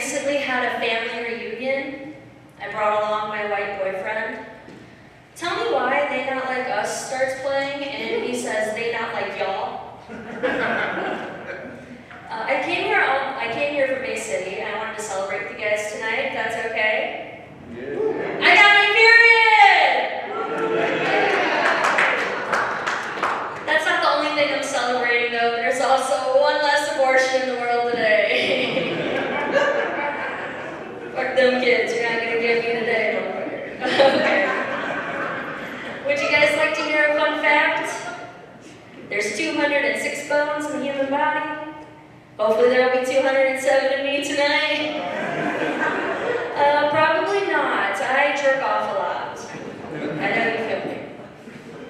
recently had a family reunion. I brought along my white boyfriend. Tell me why They Not Like Us starts playing, and he says they not like y'all. I came here from Bay City, and I wanted to celebrate with you guys tonight, if that's okay. Yeah. I got my period! That's not the only thing I'm celebrating, though. There's also one less abortion in the world today. Fuck them kids, you're not gonna get me today, motherfucker. Okay. Would you guys like to hear a fun fact? There's 206 bones in the human body. Hopefully there will be 207 in me tonight. Probably not. I jerk off a lot. I know you feel me.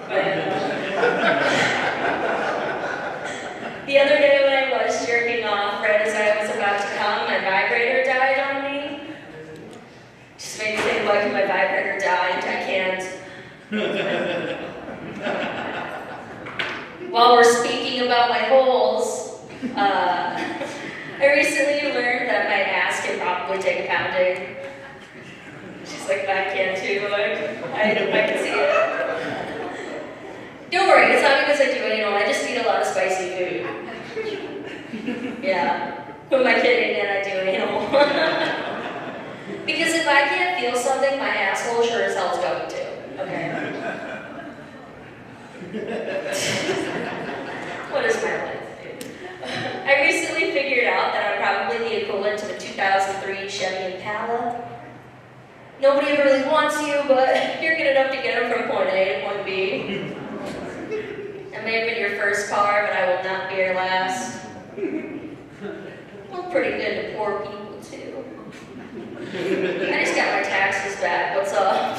But, the other day when I was jerking off, right as I was about to come, my vibrator died on me. Just made me think, why can my vibrator die and I can't? While we're speaking about my holes, I recently learned that my ass can probably take a pounding. She's like, I can too, like, I can see it. Don't worry, it's not because I do anal, I just eat a lot of spicy food. Yeah, who am I kidding, and I do anal. Because if I can't feel something, my asshole sure as hell is going to, okay? What is my life? I recently figured out that I'm probably the equivalent to the 2003 Chevy Impala. Nobody ever really wants you, but you're good enough to get them from point A to point B. It may have been your first car, but I will not be your last. I'm pretty good to poor people, too. I just got my taxes back, what's up?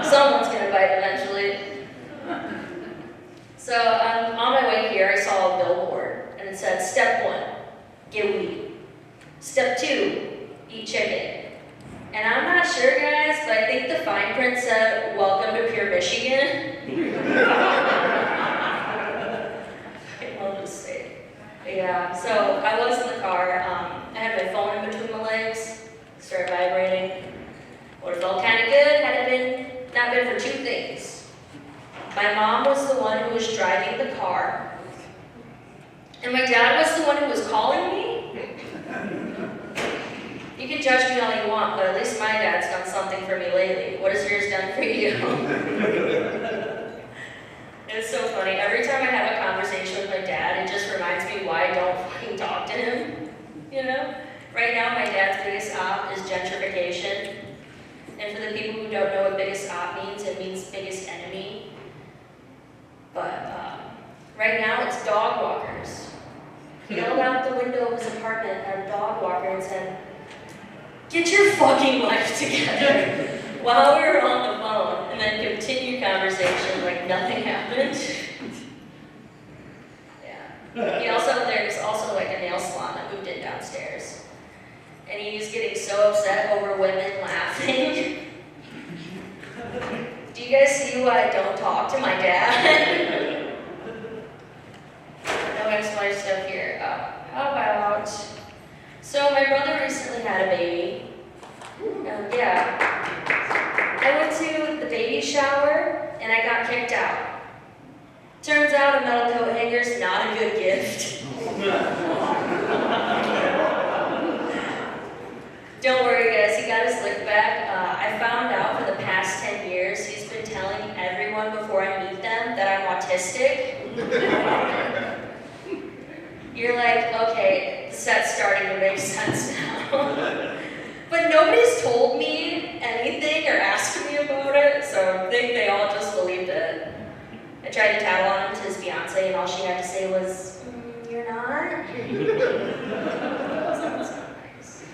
Someone's gonna bite eventually. So on my way here, I saw a billboard, and it said, Step 1, get weed. Step 2, eat chicken. And I'm not sure, guys, but I think the fine print said, welcome to Pure Michigan. I love this state. Yeah, so I was in the car. I had my phone in between my legs, started vibrating. Would have felt kind of good had it not been for two things. My mom was the one who was driving the car, and my dad was the one who was calling me. You can judge me all you want, but at least my dad's done something for me lately. What has yours done for you? It's so funny. Every time I have a conversation with my dad, it just reminds me why I don't fucking talk to him. You know? Right now, my dad's biggest op is gentrification. And for the people who don't know what biggest op means, it means biggest enemy. But right now, it's dog walkers. He yelled out the window of his apartment at a dog walker and said, get your fucking life together, while we were on the phone, and then continued conversation like nothing happened. Yeah. There's also like a nail salon that moved in downstairs. And he's getting so upset over women laughing. Do you guys see why I don't talk to my dad? No explanation stuff here. How about... So my brother recently had a baby. Yeah. I went to the baby shower and I got kicked out. Turns out a metal coat hanger's not a good gift. Don't worry guys, he got his lick back. I found out for the past 10 years he's been telling everyone before I meet them that I'm autistic. You're like, okay, the set's starting to make sense now. But nobody's told me anything or asked me about it, so I think they all just believed it. I tried to tattle on him to his fiance, and all she had to say was, you're not? Sounds so nice.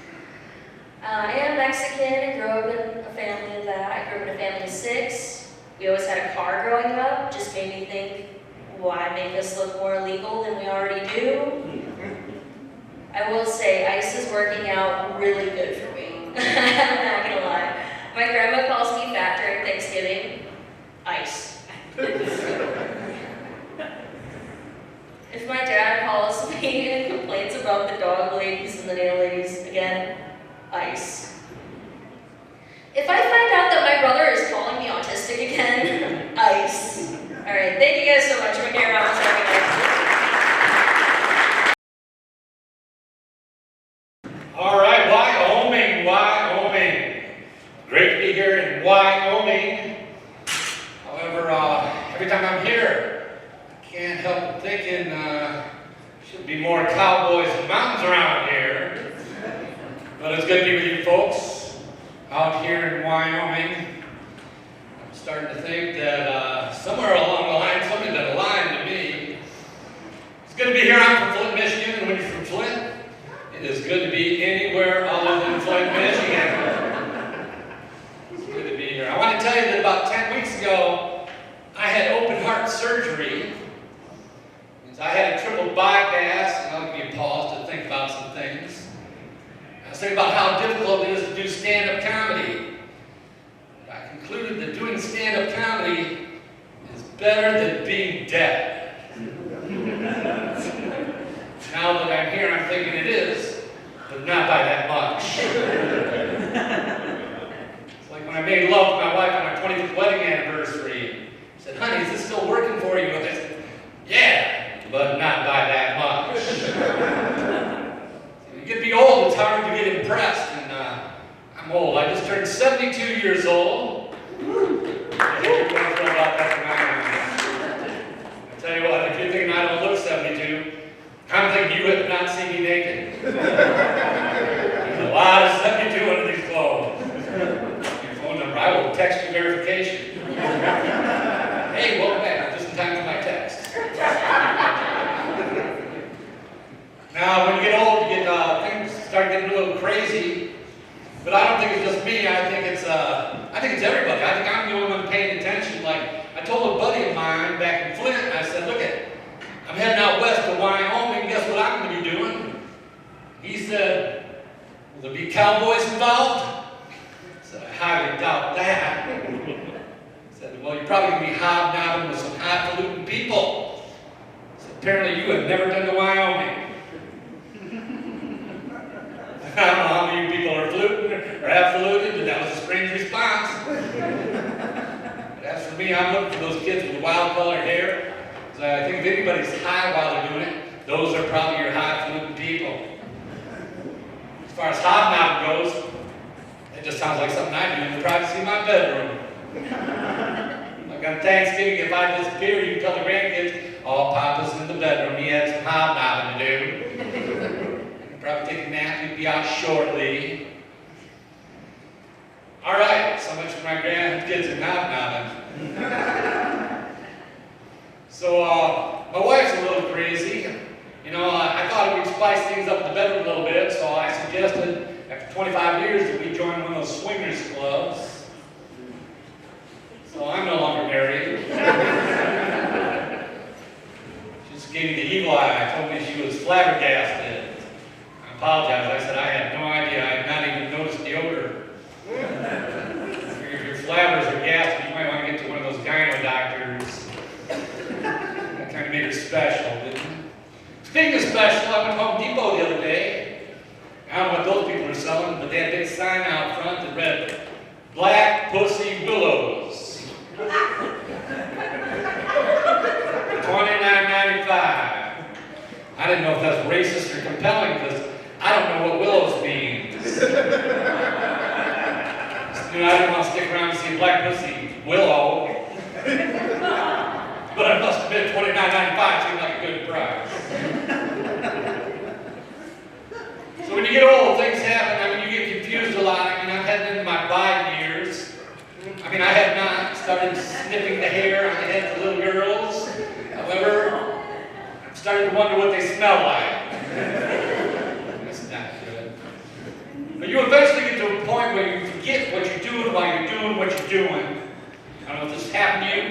I am Mexican and grew up in a family of that. I grew up in a family of 6. We always had a car growing up, just made me think, why make this look more illegal than we already do? I will say, ice is working out really good for me. I'm not gonna lie. My grandma calls me fat during Thanksgiving. Ice. If my dad calls me and complains about the dog ladies and the nail ladies. Again, ice. If I find out that my brother is calling me autistic again, ice. All right, thank you guys so much. I'm here on All right, Wyoming, Wyoming. Great to be here in Wyoming. However, every time I'm here, I can't help thinking should be more cowboys and mountains around here. But it's good to be with you folks out here in Wyoming. I'm starting to think that somewhere along the line, something that aligned to me. It's good to be here. I'm from Flint, Michigan, and when you're from Flint, it is good to be anywhere other than Flint, Michigan. It's good to be here. I want to tell you that about 10 weeks ago, I had open heart surgery. I had a triple bypass, and I'll give you a pause to think about some things. I was thinking about how difficult it is to do stand-up comedy. I concluded that doing stand-up comedy is better than being dead. Now that I'm here, I'm thinking it is, but not by that much. It's like when I made love to my wife on our 25th wedding anniversary. I said, honey, is this still working for you? And I said, yeah. But not by that much. You get to be old, it's hard to get impressed, and I'm old. I just turned 72 years old. I tell you what, if you're thinking I don't look 72, I'm thinking you have not seen me naked. There's a lot of 72 under these clothes. Your phone number, I will text you verification. Hey, welcome back, just in time for my text. Now, when you get old, you get things start getting a little crazy. But I don't think it's just me. I think it's everybody. I think I'm the only one paying attention. Like I told a buddy of mine back in Flint, I said, "Look I'm heading out west to Wyoming. Guess what I'm going to be doing?" He said, "Will there be cowboys involved?" I said, "I highly doubt that." He said, "Well, you're probably going to be hobnobbing with some highfalutin people." I said, "Apparently, you have never been to Wyoming." I don't know how many of you people are fluting or highfalutin, but that was a strange response. But as for me, I'm looking for those kids with wild colored hair. So I think if anybody's high while they're doing it, those are probably your highfalutin people. As far as hobnobbing goes, it just sounds like something I do in the privacy of my bedroom. Like on Thanksgiving, if I disappear, you can tell the grandkids, "Oh, Papa's in the bedroom. He had some hobnobbing to do." Probably take a nap, you'd be out shortly. All right, so much for my grandkids and hobnobbing. So, my wife's a little crazy. You know, I thought we'd spice things up in the bedroom a little bit, so I suggested, after 25 years, that we join one of those swingers clubs. So I'm no longer married. She just gave me the evil eye. Told me she was flabbergasted. I apologize. I said I had no idea. I had not even noticed the odor. If your flabbers are gassy, you might want to get to one of those gyno doctors. That kind of made her special, didn't it? Speaking of special, I went to Home Depot the other day. I don't know what those people are selling, but they had a big sign out front that read, "Black Pussy Willows." $29.95. I didn't know if that was racist or compelling because I don't know what willows means. You know, I didn't want to stick around and see a black pussy willow. But I must admit, $29.95 seemed like a good price. So when you get old, things happen. I mean, you get confused a lot. I mean, I'm heading into my Biden years. I mean, I have not started sniffing the hair on the heads of little girls. However, I'm starting to wonder what they smell like. That's not good. But you eventually get to a point where you forget what you're doing while you're doing what you're doing. I don't know if this happened to you,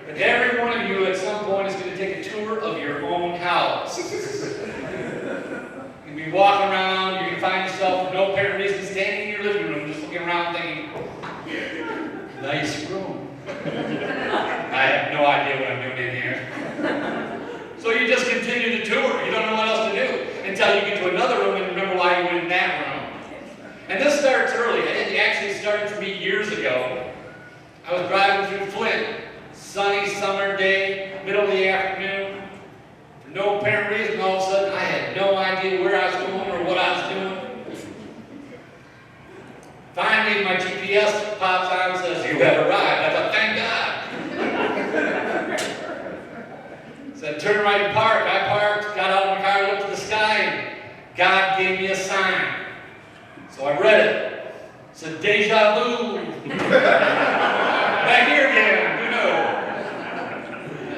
but every one of you at some point is going to take a tour of your own house. You'll be walking around, you're going to find yourself for no apparent reason standing in your living room just looking around thinking, "Nice room." I have no idea what I'm doing in here. So you just continue to tour. You don't know what else to do. Until until you get to another room and remember why you were in that room. And this starts early. It actually started for me years ago. I was driving through Flint, sunny summer day, middle of the afternoon. For no apparent reason, all of a sudden, I had no idea where I was going or what I was doing. Finally, my GPS pops on and says, "You have arrived." I thought, thank God. Said, "Turn right and park." I parked, got out of my car, looked to the sky, and God gave me a sign. So I read it. It said, "Deja vu." Back here again, you know.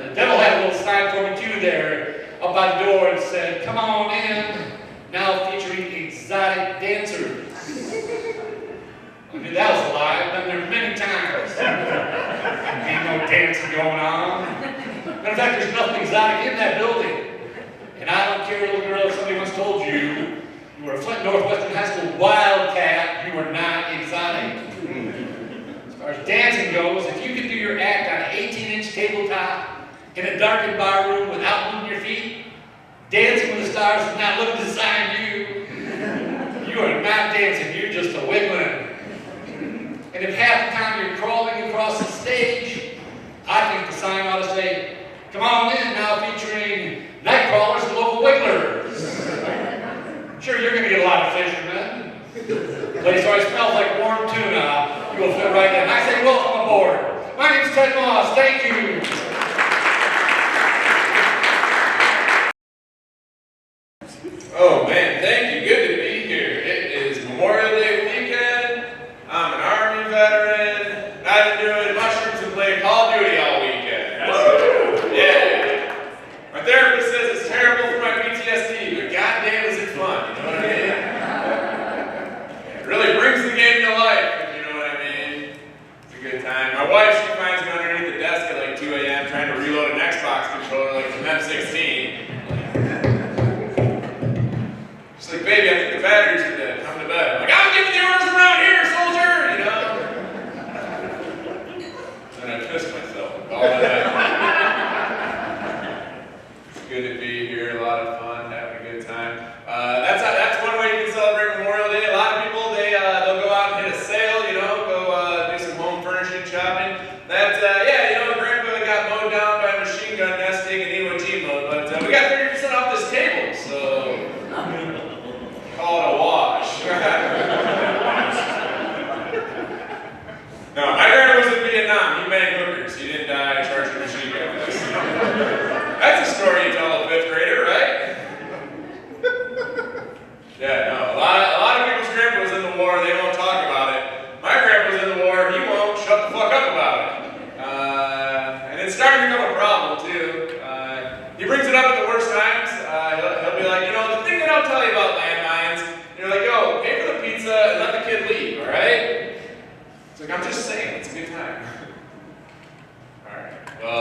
The devil had a little sign for me too there, up by the door, and said, "Come on in," now featuring exotic dancers. I knew that was a lie. I've been there many times. Ain't no dancing going on. Matter of fact, there's nothing exotic in that building. And I don't care, little girl, if somebody once told you you were a Flint Northwestern High School Wildcat, you were not exotic. As far as dancing goes, if you could do your act on an 18-inch tabletop in a darkened bar room without moving your feet, Dancing with the Stars is not looking to sign you. You are not dancing, you're just a wiggling. And if half the time you're crawling across the stage, I think the sign ought to say, "Come on in," now featuring night crawlers and local wigglers. Sure, you're going to get a lot of fishermen. Place always smells like warm tuna. You will fit right in. I say, welcome aboard. My name's Ted Moss. Thank you. Oh man, thank you. Good to be here. It is Memorial Day weekend. I'm an Army veteran. And I've been doing mushrooms and playing Call of Duty all weekend. Yeah. My therapist says it's terrible for my PTSD, but goddamn is it fun. You know what I mean? It really brings the game to life, if you know what I mean. It's a good time. My wife, she finds me underneath the desk at like 2 a.m. trying to reload an Xbox controller like it's an M16. She's like, "Baby, I think the batteries are dead. Come to bed." I'm like, "I'm giving the orders around here, soldier!" You know? Then I pissed myself all the night. It's good to be here. A lot of fun, having a good time. That's one way you can celebrate Memorial Day. A lot of people, they'll go out and hit a sale, you know, go do some home furnishing shopping. Grandpa got mowed down by a machine gun nesting in Iwo Jima, but we got 30% off this table, so call it a wash. No, my grandpa was in Vietnam. He banged hookers. He didn't die charged with machine gun. That's a story you tell a fifth grader, right? Yeah, no. A lot of people's grandpa was in the war. They won't talk about it. My grandpa was in the war. He won't shut the fuck up about it. And it's starting to become a problem too. He brings it up at the worst times. He'll be like, "You know, the thing that I'll tell you about landmines," and you're like, "Yo, pay for the pizza and let the kid leave, all right?" It's like, "I'm just saying, it's a good time." All right. Well, I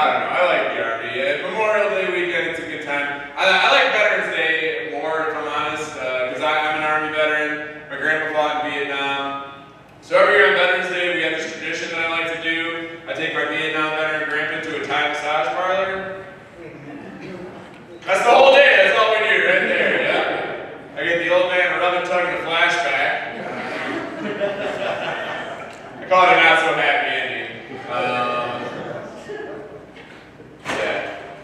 don't know. I like the Army. Memorial Day weekend, it's a good time. I like Veterans Day more, if I'm honest, because I'm an Army veteran. My grandpa fought in Vietnam. So every year on Veterans Day, we have this tradition that I like to do. I take my Vietnam veteran grandpa to a Thai massage parlor. That's the whole day. That's all we do right there, yeah. I get the old man rub and tug in a flashback. I call it a not so happy ending. Yeah.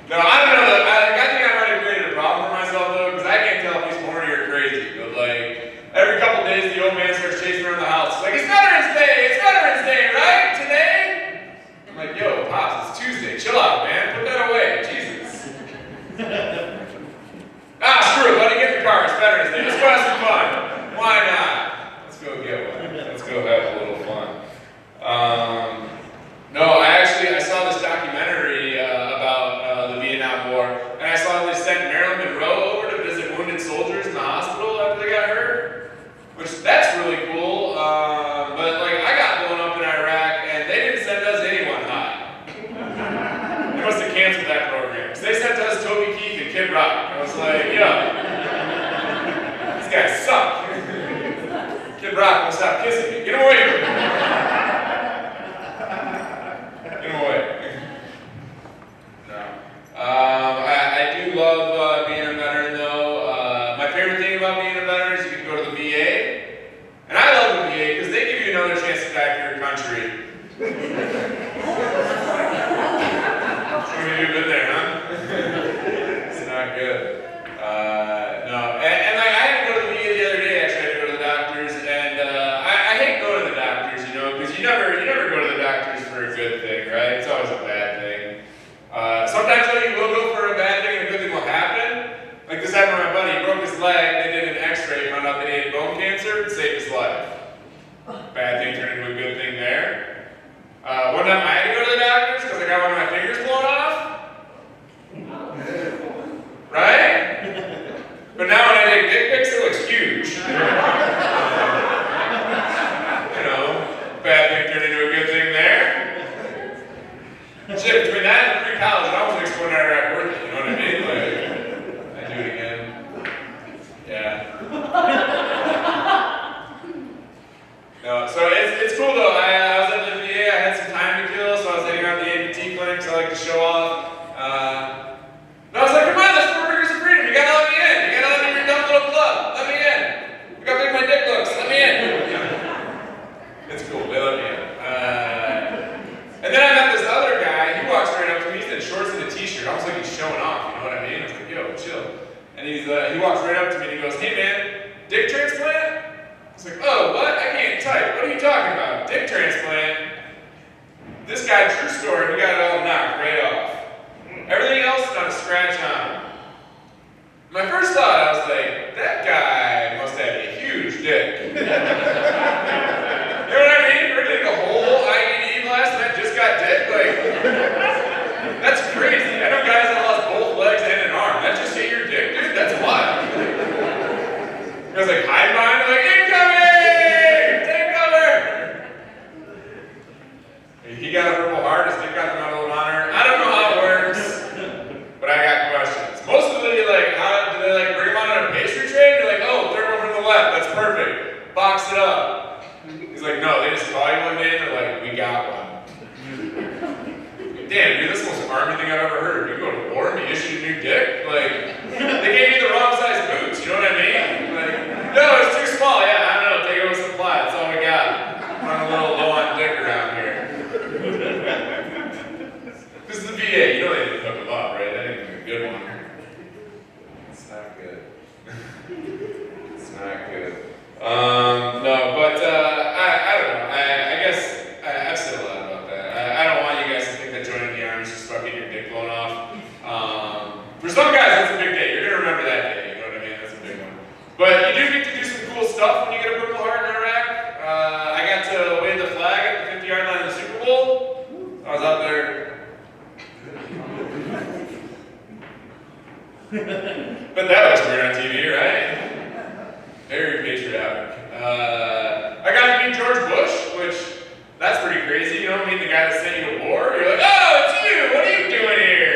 No, I don't know. I think I might have created a problem for myself though, because I can't tell if he's horny or crazy. But like, every couple days, the old man starts chasing around the house. He's like, "It's Veterans Day! It's Veterans Day, right? Today?" I'm like, "Yo, Pops, it's Tuesday. Chill out, man. Put that away. Jesus." Screw it, buddy. Get in the car. It's Veterans Day. Let's go have some fun. Why not? Let's go get one. Let's go have a little fun. No, I saw this documentary about the Vietnam War, and I saw they sent Marilyn Monroe over to visit wounded soldiers in the hospital after they got hurt, which that's really cool. But like, I got blown up in Iraq, and they didn't send us anyone high. They must have canceled that program. So they sent us Toby Keith and Kid Rock. I was like, yo, these guys suck. Kid Rock won't stop kissing me. Get away from me. Get him away. No. I do love being a veteran though. safest back in your country. Some of you have been there, huh? It's not good. No, and like I had to go to the VA the other day. Actually, I had to go to the doctors, and I hate going to the doctors, you know, because you never go to the doctors for a good thing, right? It's always a bad thing. Sometimes though you will go for a bad thing and a good thing will happen. Like this happened to my buddy. He broke his leg. They did an X-ray, found out that he had bone cancer, and saved his life. Bad thing turned into a good thing there. One time I had to go to the doctors because I got one of my fingers blown off. Right? But now when I take dick pics, it looks huge. You know, bad thing turned into a good thing there. Shit, between that and free college, it almost makes one Iraq worth it, you know what I mean? Like, I do it again. Yeah. No, so it's cool though. I was at the VA, I had some time to kill, so I was heading around the ABT clinics. I like to show off. And I was like, come on, there's 4 fingers of freedom. You gotta let me in. You gotta let me in your dumb little club. Let me in. Look how big my dick looks. Let me in. It's cool. They let me in. And then I met this other guy. He walks right up to me. He's in shorts and a t-shirt, almost like he's showing off. You know what I mean? I was like, yo, chill. And he walks right up to me and he goes, hey man, dick transplant? I was like, oh, what? I can't type. What are you talking about? Dick transplant? This guy, true story, he got it all knocked right off. Everything else, not a scratch on. My first thought, I was like, that guy must have a huge dick. You know what I mean? We're getting a whole IED blast and I just got dick? Like, that's crazy. I know guys that lost both legs and an arm. That just hit your dick, dude? That's wild. I was like, hide behind, like, incoming! Take cover! He got a purple heart, his dick got the Medal of Honor. I don't know how it works, but I got questions. Most of it, like, how do they like bring him on a pastry tray? They're like, oh, third one from the left, that's perfect. Box it up. He's like, no, they just call you one day and they're like, we got one. Damn, dude, this is the most army thing I've ever heard. You go to war and you issue a new dick? Like, they gave me the wrong size boots, you know what I mean? Like, no, it's too small. Yeah, I don't know, take it with supply, that's all we got. I'm a little low on dick around here. This is the VA, you know they didn't hook them up, right? That ain't a good one. It's not good. It's not good. No, but I don't know. I guess I've said a lot about that. I don't want you guys to think that joining the army is just about getting your dick blown off. For some guys, that's a big day. You're gonna remember that day. You know what I mean? That's a big one. But you do get to do some cool stuff when you get a Purple Heart in Iraq. I got to wave the flag at the 50-yard line of the Super Bowl. I was out there. But that looks weird on TV, right? Very patriotic. I got to meet George Bush, which, that's pretty crazy. You know, meeting the guy that sent you to war. You're like, oh, it's you! What are you doing here?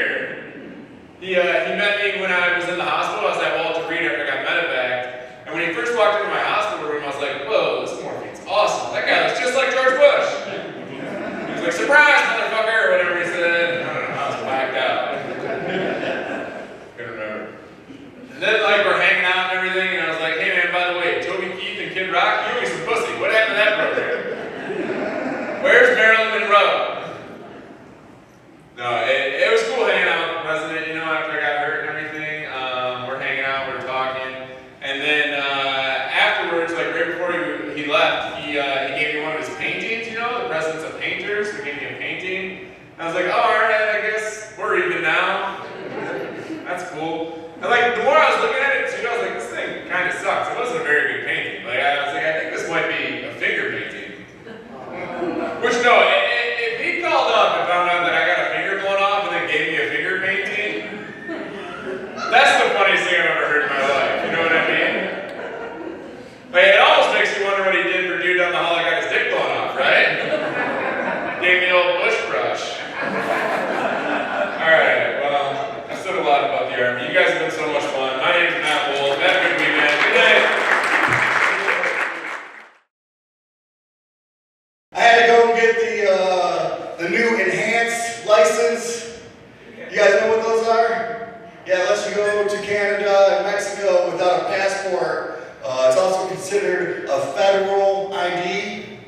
He met me when I was in the hospital. I was at Walter Reed after I got medevaced. And when he first walked into my hospital room, I was like, whoa, this morphine's awesome. That guy looks just like George Bush. He was like, surprise, motherfucker, or whatever he said. I don't know, I was blacked out. Couldn't remember. And then, like, we're hanging out and everything, and I was like, hey man, by the way, Toby Keith and Kid Rock, you owe me some pussy. What happened to that program? Where's Marilyn Monroe? No, it was cool hanging out with the president, you know, after I got hurt and everything. We're hanging out, we're talking. And then afterwards, like right before he left, he gave me one of his paintings, you know, the president's a painter, so he gave me a painting. And I was like, oh, alright, I guess we're even now. That's cool. And like, the more I was looking at it too, I was like, this thing kind of sucks. It wasn't a very good painting. Like, I was like, I think this might be a finger painting. Which, no, if he called up and found out that I got a finger blown off and then gave me a finger painting, that's the funniest thing I've ever heard in my life. You know what I mean? Like, it almost makes you wonder what he did for dude down the hall that got his dick blown off, right? Gave me the old bush brush. Alright, well, I said a lot about the Army. You guys have been so much fun. My name's Matt Wolf. Have a good weekend. Good night. I had to go and get the new enhanced license. You guys know what those are? Yeah, it lets you go to Canada and Mexico without a passport. It's also considered a federal ID.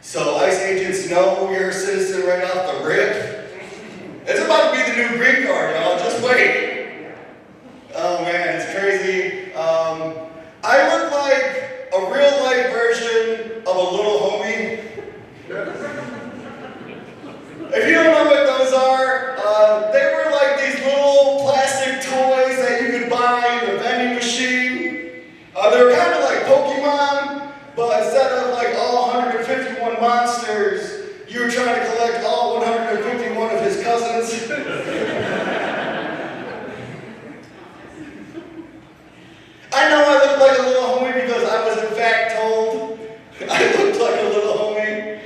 So ICE agents know you're a citizen right off the rip. It's about to be the new green card, y'all. Just wait. Oh man, it's crazy. I look like a real life version of a little homie. If you don't know what those are, they were like these little plastic toys that you could buy in the vending machine. They were kind of like Pokemon, but instead of like all 151 monsters, you were trying to collect all 151 of his cousins. I know I look like a little homie because I was in fact told I looked like a little homie.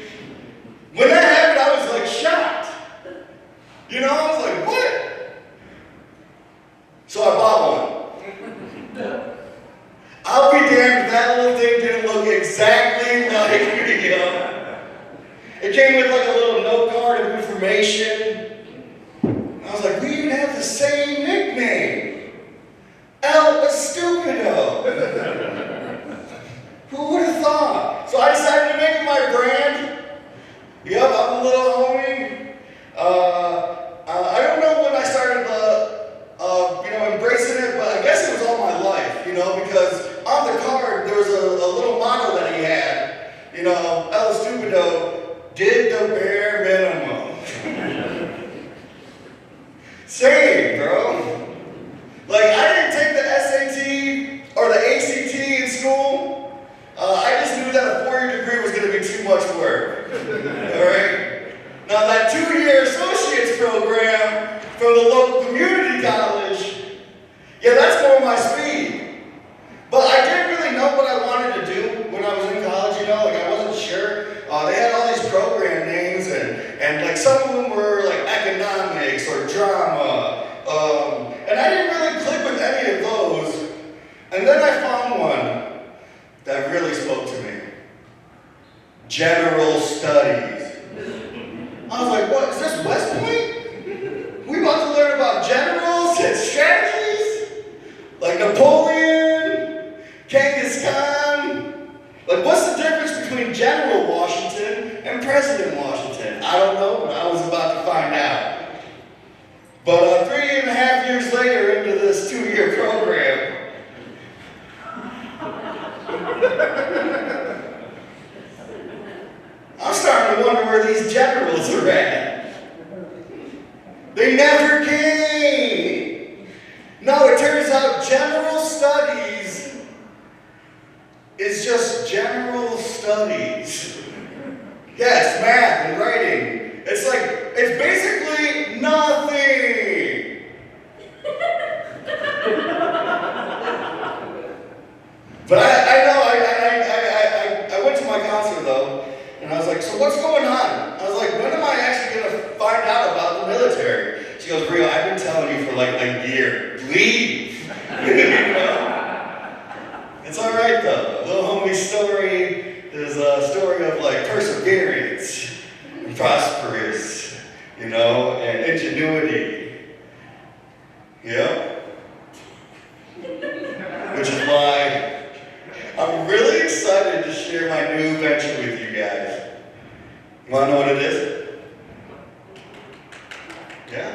When that happened, I was like shocked. You know, I was like, what? So I bought one. I'll be damned if that little thing didn't look exactly like me, you know? It came with like a little note card of information. And I was like, we even have the same nickname. El Stupido. Who would have thought? So I decided to make it my brand. Yep, I'm a little homie. I don't know when I started embracing it, but I guess it was all my life, you know, because on the card there was a little motto that he had, you know, El Stupido did the bare minimum. Same, bro. Like, I didn't take the SAT or the ACT in school. I just knew that a 4-year degree was going to be too much work. All right? Now, that 2-year associate's program from the local community college, yeah, that's more my speed. But I didn't really know what I wanted to do when I was in college, you know? Like, I wasn't sure. They had all these program names, and like, some of them were, like, economics or drama. And I didn't really click with any of those. And then I found one that really spoke to me. General Studies. I was like, what, is this West Point? We about to learn about generals and strategies? Like Napoleon, Genghis Khan? Like, what's the difference between General Washington and President Washington? I don't know, but I was about to find out. But 3.5 years later into this 2-year program, I'm starting to wonder where these generals are at. They never came. No, it turns out general studies is just general studies. Yes, math and writing. It's like, it's basically nothing. But I went to my counselor though, and I was like, so what's going on? I was like, when am I actually going to find out about the military? She goes, Rio, I've been telling you for like a year. Leave. You know? It's all right though. Little homie's story is a story of like perseverance, and prosperous, you know, and ingenuity. Yep. Which is why I'm really excited to share my new venture with you guys. You wanna know what it is? Yeah.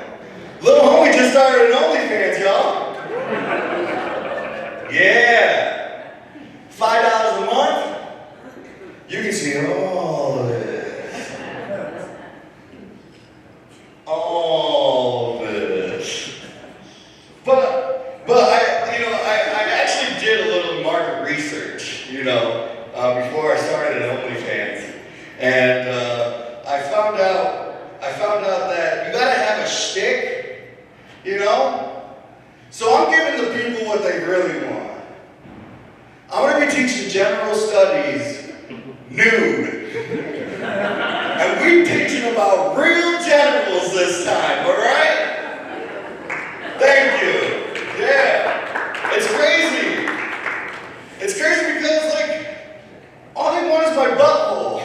Little homie just started an OnlyFans, y'all. Yeah. $5 a month. You can see all of this. All this. But I actually did a little market research, you know, before I started OnlyFans, and I found out that you gotta have a shtick, you know. So I'm giving the people what they really want. I'm gonna be teaching general studies nude, and we teaching about real generals this time, all right? Thank you. Yeah, it's crazy. It's crazy because, like, all they want is my butthole.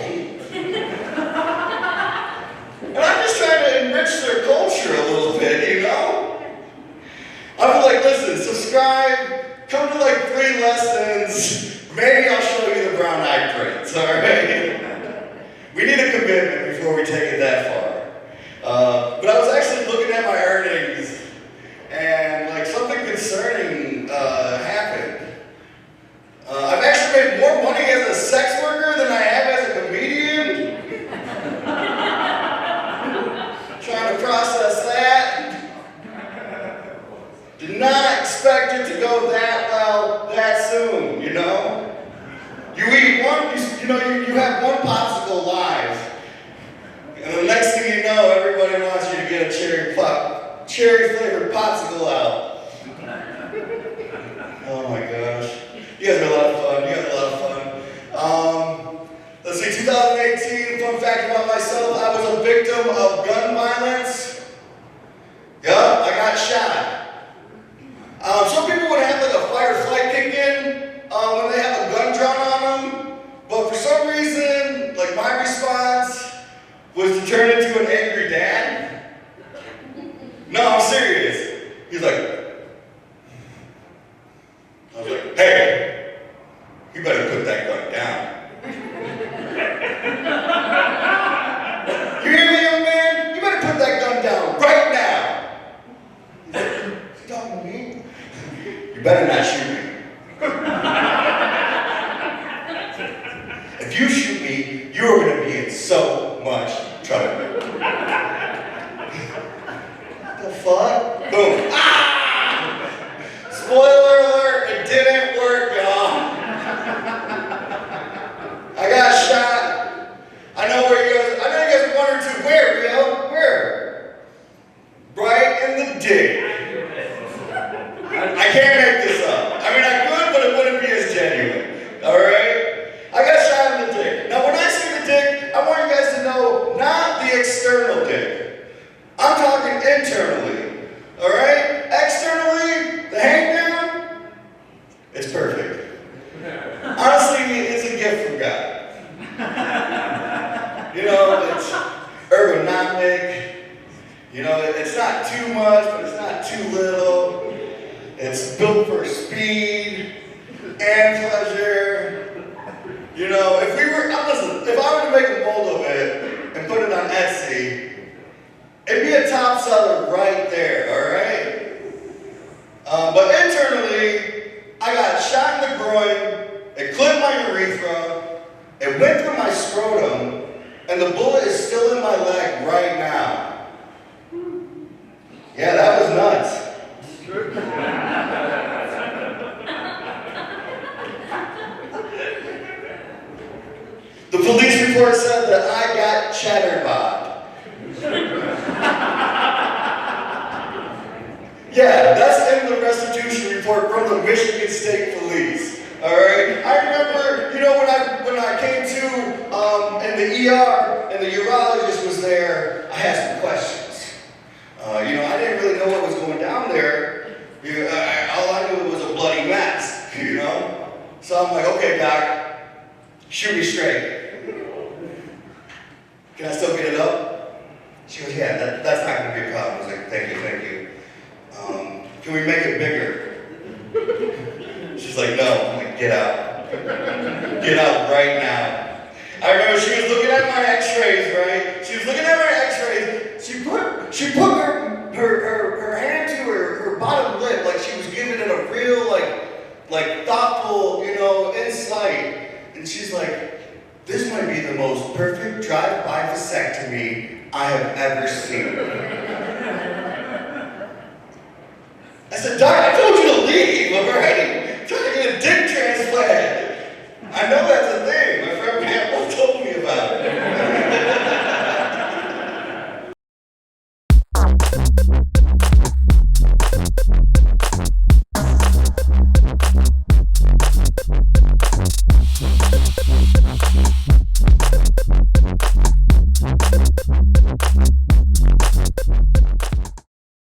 And I'm just trying to enrich their culture a little bit, you know? I'm like, listen, subscribe, come to like 3 lessons, maybe I'll show you the brown eye prints, all right? We need a commitment before we take it that far. But I was actually looking at my earnings, and like something concerning happened. I've actually made more money as a sex worker than I have as a comedian. Trying to process that. Did not expect it to go that well that soon, you know? You eat one, you have one popsicle live. And the next thing you know, everybody wants you to get a cherry flavored popsicle out. Oh my gosh. You guys are a lot of fun. Let's see, 2018, fun fact about myself, I was a victim of gun violence. Yup, I got shot. Some people would have like a fight or flight kick in when they have a gun drawn on them, but for some reason, like my response was to turn into an angry dad. No, I'm serious. He's like, I was like, hey, you better put that gun down. You hear me, young man? You better put that gun down right now. He's like, is he talking to me? You better not shoot me. If you shoot me, you're going to be in so much trouble. What the fuck? Boom. Ah! Spoiler alert, it didn't work, y'all. I got shot. I know you guys are wondering too, where, Rio? Where? Right in the dick. I can't make this up. I mean, I could, but it wouldn't be as genuine. Alright? I got shot in the dick. Now, when I say the dick, I want you guys to know, not the external dick. I'm talking internally. Alright? Externally, the hangdown, it's perfect. Honestly, it's a gift from God. You know, it's ergonomic. You know, it's not too much, but it's not too little. It's built for speed and pleasure. You know, if I were to make a mold of it and put it on Etsy, it'd be a top seller right there, alright? But internally, I got shot in the groin, it clipped my urethra, it went through my scrotum, and the bullet is still in my leg right now. Yeah, that was nuts. The police report said that I got chatterboxed. Yeah, that's in the restitution report from the Michigan State Police. All right. I remember, you know, when I came to in the ER and the urologist was there, I had some questions. You know, I didn't really know what was going down there. All I knew was a bloody mess. You know. So I'm like, okay, doc, shoot me straight. Can I still get it up? She goes, yeah, that's not going to be a problem. I was like, thank you. Can we make it bigger? She's like, no. I'm like, get out. Get out right now. I remember she was looking at my x-rays, right? She was looking at my x-rays. She put her hand to her bottom lip like she was giving it a real, like thoughtful, you know, insight. And she's like, this might be the most perfect drive-by vasectomy I have ever seen. I said, Doc, I